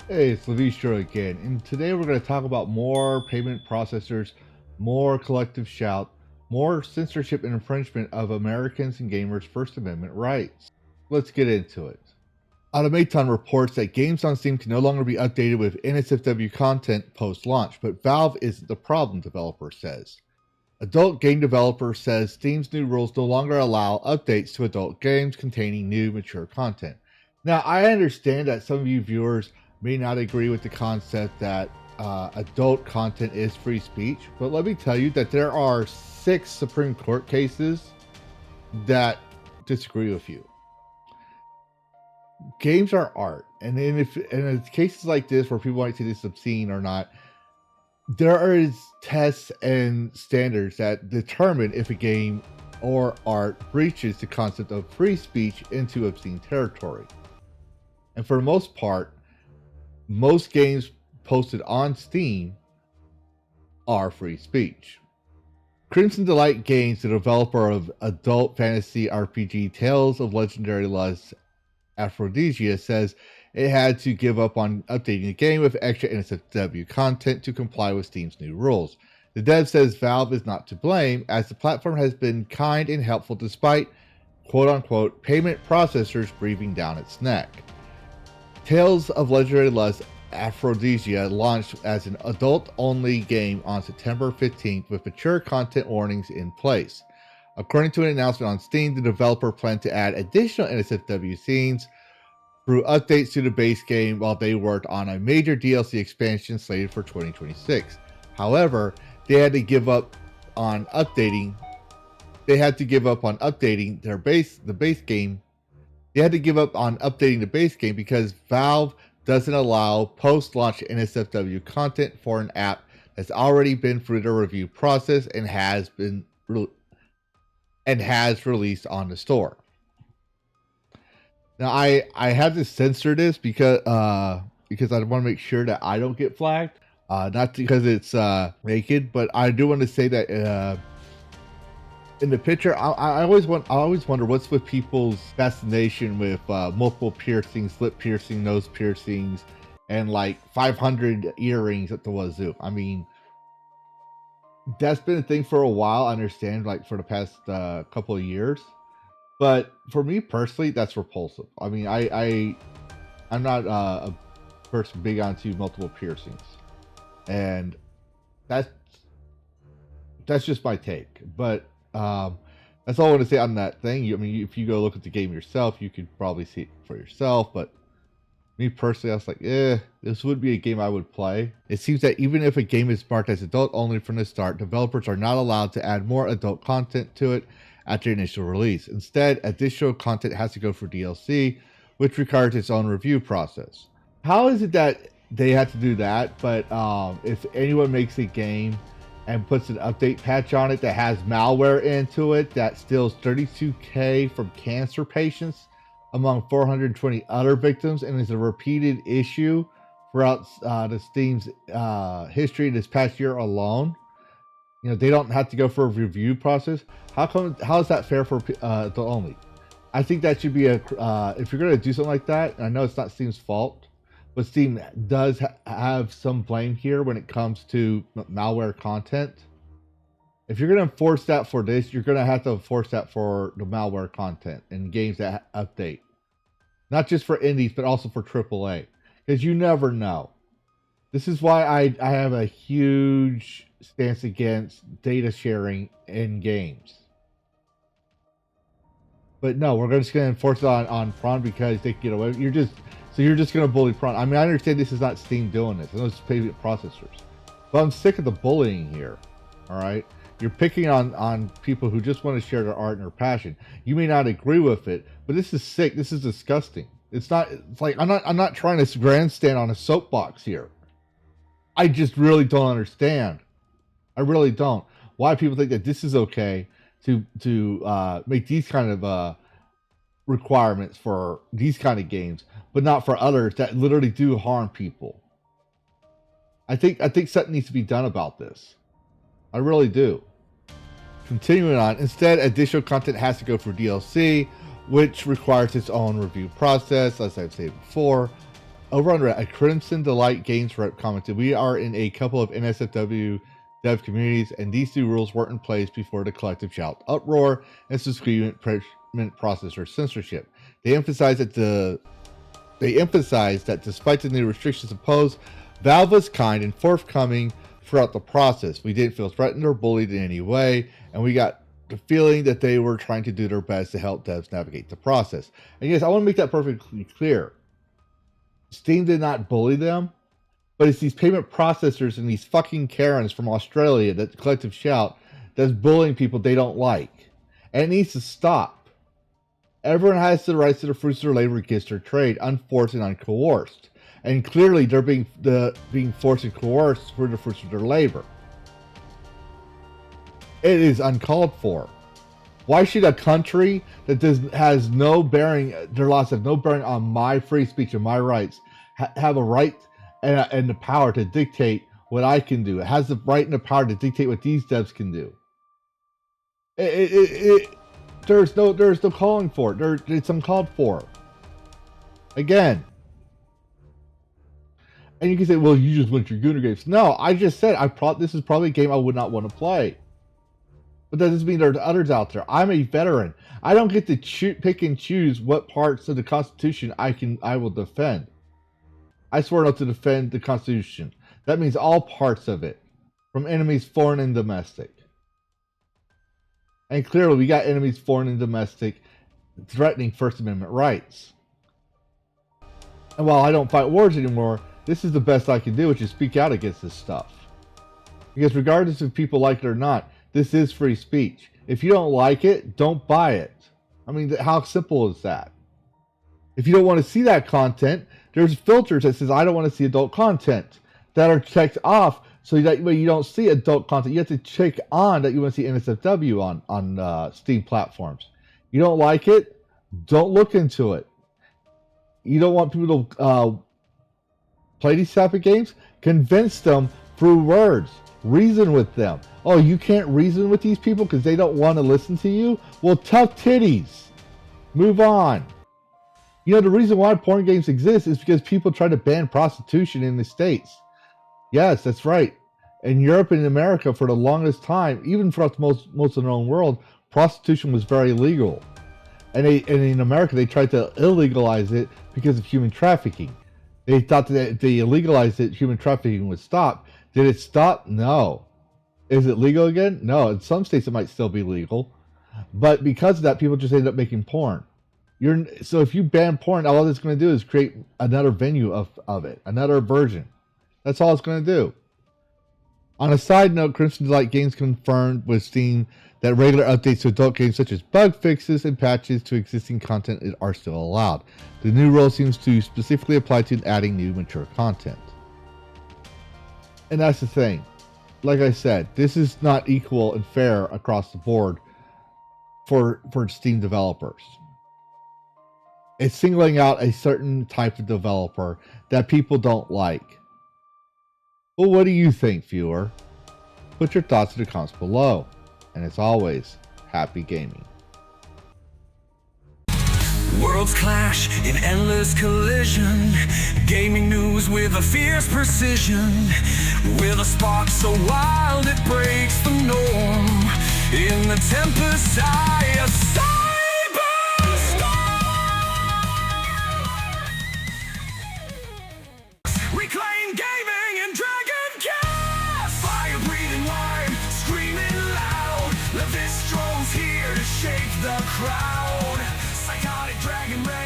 Hey, it's Levi again, and today we're going to talk about more payment processors, more collective shout, more censorship and infringement of Americans and gamers' First Amendment rights. Let's get into it. Automaton reports that games on Steam can no longer be updated with NSFW content post-launch, but Valve isn't the problem, developer says. Adult game developer says Steam's new rules no longer allow updates to adult games containing new mature content. Now, I understand that some of you viewers may not agree with the concept that adult content is free speech, but let me tell you that there are 6 Supreme Court cases that disagree with you. Games are art, and in cases like this where people might say this is obscene or not, there is tests and standards that determine if a game or art breaches the concept of free speech into obscene territory. And for the most part, most games posted on Steam are free speech. Crimson Delight Games, the developer of adult fantasy RPG Tales of Legendary Lust Aphrodisia, says it had to give up on updating the game with extra NSFW content to comply with Steam's new rules. The dev says Valve is not to blame, as the platform has been kind and helpful despite quote-unquote payment processors breathing down its neck. Tales of Legendary Lust Aphrodisia launched as an adult-only game on September 15th with mature content warnings in place. According to an announcement on Steam, the developer planned to add additional NSFW scenes through updates to the base game while they worked on a major DLC expansion slated for 2026. However, they had to give up on updating the base game. They had to give up on updating the base game because Valve doesn't allow post-launch NSFW content for an app that's already been through the review process and has released on the store. Now, I have to censor this because I want to make sure that I don't get flagged. Not because it's naked, but I do want to say that in the picture, I always wonder what's with people's fascination with multiple piercings, lip piercing, nose piercings, and like 500 earrings at the wazoo. I mean, that's been a thing for a while. I understand, like for the past couple of years. But for me personally, that's repulsive. I mean, I'm not a person big onto multiple piercings, and that's just my take. But that's all I want to say on that thing. I mean, if you go look at the game yourself, you could probably see it for yourself. But me personally, I was like, this would be a game I would play. It seems that even if a game is marked as adult only from the start, developers are not allowed to add more adult content to it after initial release. Instead, additional content has to go for DLC, which requires its own review process. How is it that they have to do that, but if anyone makes a game and puts an update patch on it that has malware into it that steals 32K from cancer patients among 420 other victims and is a repeated issue throughout the Steam's history this past year alone, you know, they don't have to go for a review process. How is that fair for adult only? I think that should be if you're going to do something like that, and I know it's not Steam's fault, but Steam does have some blame here when it comes to malware content. If you're going to enforce that for this, you're going to have to enforce that for the malware content and games that update. Not just for indies, but also for AAA. Because you never know. This is why I have a huge stance against data sharing in games. But no, we're just going to enforce it on Prawn because they can get away. You're just going to bully Prawn. I mean, I understand this is not Steam doing this. I know it's payment processors. But I'm sick of the bullying here. All right? You're picking on people who just want to share their art and their passion. You may not agree with it, but this is sick. This is disgusting. It's like I'm not trying to grandstand on a soapbox here. I just really don't understand. I really don't. Why people think that this is okay to make these kind of requirements for these kind of games, but not for others that literally do harm people. I think something needs to be done about this. I really do. Continuing on, instead, additional content has to go for DLC, which requires its own review process, as I've said before. Over on Reddit, a Crimson Delight Games rep commented, "We are in a couple of NSFW dev communities, and these two rules weren't in place before the collective shout uproar and subsequent processor censorship. They emphasize that despite the new restrictions imposed, Valve was kind and forthcoming throughout the process. We didn't feel threatened or bullied in any way, and we got the feeling that they were trying to do their best to help devs navigate the process." And yes, I want to make that perfectly clear. Steam did not bully them, but it's these payment processors and these fucking Karens from Australia, that the collective shout, that's bullying people they don't like. And it needs to stop. Everyone has the rights to the fruits of their labor against their trade, unforced and uncoerced. And clearly they're being forced and coerced for the fruits of their labor. It is uncalled for. Why should a country that has no bearing, their laws have no bearing on my free speech and my rights, have a right and the power to dictate what I can do? It has the right and the power to dictate what these devs can do. There's no calling for it. It's uncalled for. Again. And you can say, well, you just went your Gooner games. No, I just said this is probably a game I would not want to play. But that doesn't mean there are others out there. I'm a veteran. I don't get to pick and choose what parts of the Constitution I will defend. I swear not to defend the Constitution. That means all parts of it, from enemies foreign and domestic. And clearly, we got enemies foreign and domestic threatening First Amendment rights. And while I don't fight wars anymore, this is the best I can do, which is speak out against this stuff. Because regardless if people like it or not, this is free speech. If you don't like it, don't buy it. I mean, how simple is that? If you don't want to see that content, there's filters that says, I don't want to see adult content, that are checked off so that way you don't see adult content. You have to check on that you want to see NSFW on Steam platforms. You don't like it, don't look into it. You don't want people to play these type of games? Convince them through words. Reason with them. Oh, you can't reason with these people because they don't want to listen to you? Well, tough titties. Move on. You know, the reason why porn games exist is because people try to ban prostitution in the States. Yes, that's right. In Europe and in America, for the longest time, even throughout most of the known world, prostitution was very illegal. And in America, they tried to illegalize it because of human trafficking. They thought that if they illegalized it, human trafficking would stop. Did it stop? No. Is it legal again? No. In some states, it might still be legal. But because of that, people just end up making porn. So if you ban porn, all it's going to do is create another venue of it, another version. That's all it's going to do. On a side note, Crimson Delight Games confirmed with Steam that regular updates to adult games such as bug fixes and patches to existing content are still allowed. The new rule seems to specifically apply to adding new mature content. And that's the thing. Like I said, this is not equal and fair across the board for Steam developers. It's singling out a certain type of developer that people don't like. Well, what do you think, viewer? Put your thoughts in the comments below. And as always, happy gaming. Worlds clash in endless collision. Gaming news with a fierce precision. With a spark so wild it breaks the norm. In the tempest eye, a reclaim gaming and dragon cast. Fire breathing wide, screaming loud. The Vistro's here to shake the crowd. Psychotic dragon ready.